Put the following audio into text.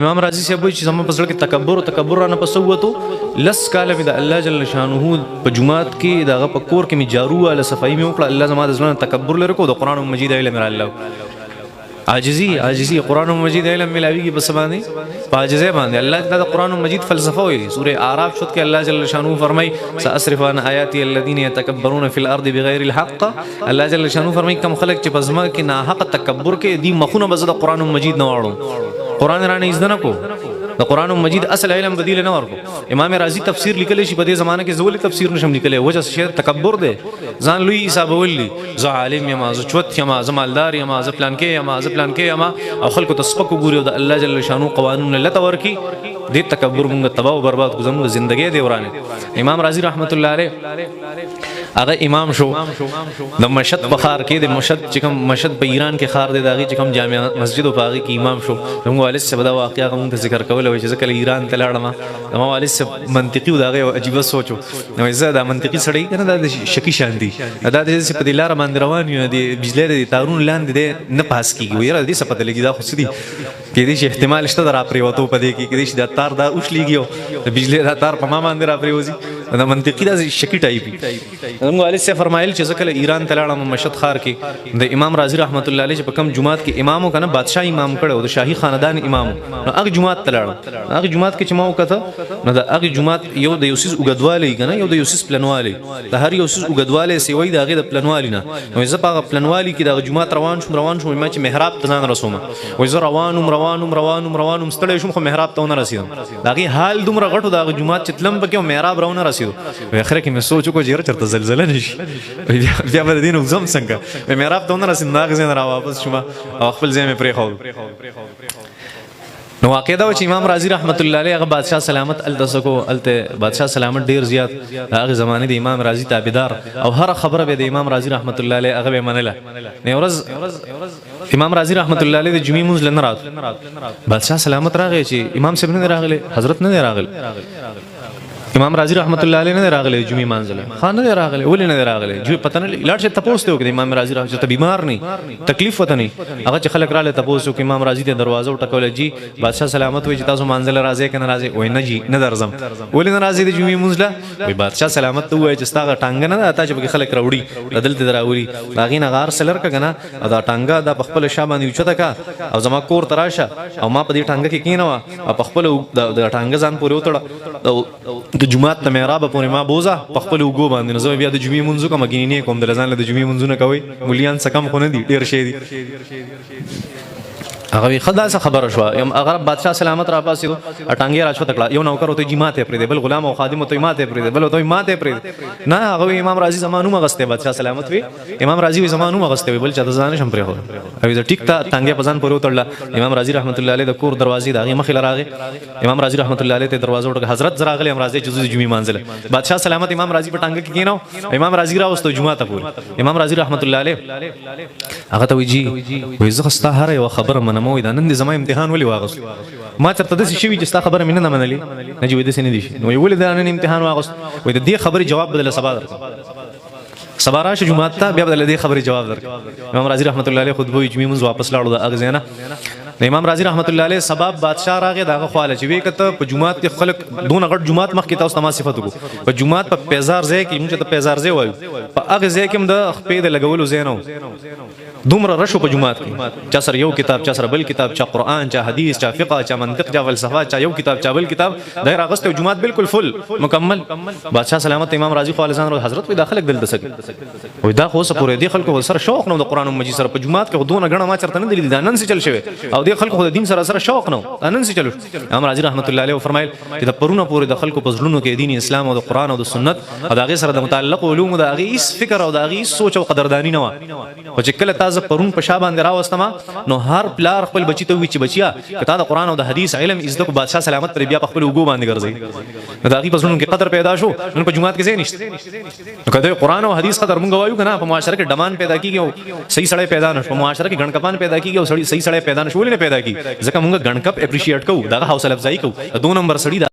امام رازی صاحب وایي چې زما په زړه کې تکبر رانه پس ووتو. لس کاله مې د الله جل شانه په جومات کې د هغه په کور کې مې جارو واله صفایي مې وکړه. الله زما د زړه نه تکبر لرې کړو. د قرآن مجید علم یې راله عاجزي قرآن مجید علم ملاویږي په څه باندې؟ په عاجزۍ باندې. الله تعالی د قرآن مجید فلسفه وایي. سورة اعراف شد کې الله جل شانه فرمایي سأصرف عن آیاتی الذین یتکبرون فی الارض بغیر الحق. الله جل شانه فرمایي کوم خلک چې په ځمکه کې ناحق تکبر کوي دی مخونه به زه د قرآن مجید نه واړم. قرآن رانه زده نه کو. د قرآن مجید اصل علم بدیل نه ورکو. امام رازی تفسیر لیکلی شي په دې زمانه کې زول تفسیر نشم لیکلی. وجه شی تکبر دی. ځان لوی حسابولي زه عالم یم زه چوت یم زه مالدار یم زه پلان کې یم او خلکو ته سپک ګوري او د الله جل شانو قوانین الله تورکی دې تکبر موږ تباہ او برباد کو زموږ ژوندۍ دی ورانه. امام رازی رحمت الله علیه هغه امام شو د مشهد په ښار کې. د مشهد چې کوم مشهد په ایران کې ښار دی د هغې چې کوم جامع مسجد او په هغې کې امام شو. زموږ والد صاحب دا واقعه هغه موږ ته ذکر کولی وایي چې زه کله ایران ته لاړم زما والد صاحب منطقي و د هغې عجیبه سوچ و. نو زه دا منطقي سړی که نه دا د شکي شان دي دا چې په دې لاره باندې روان یو د بجلۍ د تارونو لاندې دی نه پاس کېږي. وایي یاره دې څه پته لګي دا خو څه دي کېدای شي احتمال شته د راپرېوتو په دې کې کېدای شي دا تار دا اوښلېږي او د بجلۍ دا تار په ما باندې راپرېوځي. دا منطقي دا شکي ټایپ وي. زموږ والد صاحب فرمایل چې زه کله ایران ته لاړم مشهد ښار کې د امام رازی رحمت الله علیه چې په کوم جومات کې امام و که نه بادشاه امام کړی و د شاهي خاندان امام و. نو هغه جومات ته لاړم. هغه جومات کې چې ما وکته نو د هغې جومات یو د یو څیز اوږدوالی که نه یو د یو څیز پلنوالی د هر یو څیز اوږدوالی سیوی د هغې د پلنوالي نه. نو زه په هغه پلنوالي کې د هغه جومات روان شوم ما چې محراب ته ځان رسوم. وایي زه روان وم ستړی شوم خو محراب ته ونه رسېدم. د هغې حال دومره غټ و د هغه جومات چې تلم پکې او محراب راونه رسېدو. اخره کې مې سوچ وکړو چې یاره چېرته زلزله نه شي بیا به د دې نه وځم څنګه. محراب ته ونه رسېدم د هغې ځای نه راواپس شوم او خپل ځای مې پرېښود. نو واقع دا و چې امام رازی رحمت الله علیه هغه بادشاه سلامت هلته څه کو هلته بادشاه سلامت ډېر زیات د هغې زمانې د امام رازی تابعدار او هره خبره به د امام رازی رحمت الله علیه هغه به یې منله. یو ورځ امام رازی رحمت الله علیه د جمعې مونځ له نه راتلو. بادشاه سلامت راغی چې امام صاحب نه دی راغلی حضرت نه دی راغلی امام رازی رحمت الله علیه نه دی راغلی جمعې مانځله. ښه نه دی راغلی. ولې نه دی راغلی پته نه لاړ شي تپوس ته وکړي امام رازی رحمت ته بیمار نه تکلیف ورته نه هغه چې خلک راغله تپوس وکړي امام رازی ته دروازه وټکوله جي بادشاه سلامت وایي چې تاسو مانځله راځئ که نه راځئ. وایي نه جي نه درځم. ولې نه راځئ د جمعې مونځ له؟ وایي بادشاه سلامت ته ووایه چې ستا هغه ټانګه نه ده تا چې پکې خلک راوړي دلته دې راولي د هغې نه غار سلر که نه او دا ټانګه دا په خپله شا باندې اوچته که او زما کور ته راشه او ما په دې ټانګه کې کېنوه او په خپله د ټانګه ځان پورې وتړه د جومات ته محراب پورې ما بوزه په خپلو اوږو باندې. نو زه بیا د جمعې مونځ وکړم ګینې کوم د ځان له د جمعې مونځونه کوئ مولیان څه کم خو نه دي ډېر شی دي. هغه وایي ښه داسې خبره شوه. هغه بادشاه سلامت راپاڅېدو ټانګې راچوته کړه. یو نوکر ورته وایي جي ماته یې پرېږدی بل غلام او خادم ورته وایي ماته یې پرېږدی بل ورته وایي ماته یې پرېږدی. نه هغه وایي امام رازي زما نوم اخیستی. بادشاه سلامت وایي امام رازي وایي زما نوم اخیستی بل چاته زه نشم پرېښودی. وایي زه ټیک ته ټانګې په ځان پورې وتړله. امام رازي رحمت الله علیه د کور دروازې د هغې مخې له راغی. امام رازي رحمت الله علیه ته دروازه وټکه حضرت زه راغلی یم راځئ چې زه د جمعې مانځله. بادشاه سلامت امام رازي په ټانګه کې کېناو امام رازي راوستو جومات ته پورې. امام رازي رحمت الله علیه هغه ته وایي جي وایي زه خو ستا هره یوه خبره منم. وایي دا نن دې زما امتحان ولې واغوست ما چېرته داسې شوي چې ستا خبره مې نه ده منلې. نه جي وایي داسې نه دي شي. نو وایي ولې دا نن امتحان واغوست؟ وایي د دې خبرې جواب به دله سبا درکړم. سبا راشه جومات ته بیا به دله دې خبرې جواب درکړم. امام رازي رحمت الله علیه خطبه وایي جمعې مونځ واپس لاړو د هغه ځای نه. د امام رازي رحمت الله علیه سبب بادشاه راغی د هغه خواله چې وایي که ته په جومات کې خلک دونه غټ جومات مخکې تاسو ته ما صفت وکړو په جومات په پیزار ځای کې موږ ته پیزار ځای وایو په هغه ځای کې هم د خپې د لګولو ځای نه و. دومره رشو په جومات کې چا سره یو کتاب چا سره بل کتاب چا قرآن چا حدیث چا فقه چا منطق چا فلسفه چا یو کتاب چا بل کتاب دا راغسته جومات بالکل فل مکمل. بادشاه سلامت امام رازي خو ځان حضرت وایي دا خلک دلته څه وایي دا خو اوسه پورې دې خلکو سره شوق نه و د قرآن مجید سره په جومات کې خو دونه ګڼه ما چېرته نه دي لیدلي دا نن څه چل شوی او دې خلکو خو د دین سره شوق نه و دا نن څه چلو. امام رازي رحمت الله علیه فرمایل چې د پرونه پورې د خلکو په زړونو کې دین اسلام او د قرآن او د سنت او د هغې سره د متعلق علومو د هغې هېڅ فکر او د هغې هېڅ سوچ او قدرداني نه وه. خو چې کله تا زه پرون په شا باندې راوستمه نو هر پلار خپل بچي ته ووایي چې بچیا که تا د قرآن او د حدیث علم زده کړو بادشاه سلامت پرې بیا په خپلو اوږو باندې ګرځوي. نو د هغې په زړونو کې قدر پیدا شو. نن په جومات کې ځای نشته. نو که د قرآن او حدیث قدر مونږ وایو که نه په معاشره کې ډمان پیدا کېږي او صحیح سړی پیدا نه شو. په معاشره کې ګڼکپان پیدا کېږي او صحیح سړی پیدا نه شو. ولې نه پیدا کېږي؟ ځکه مونږ ګڼکپ اپریشیټ کوو دغه حوصله افزایي کوو. 2 نمبر سړي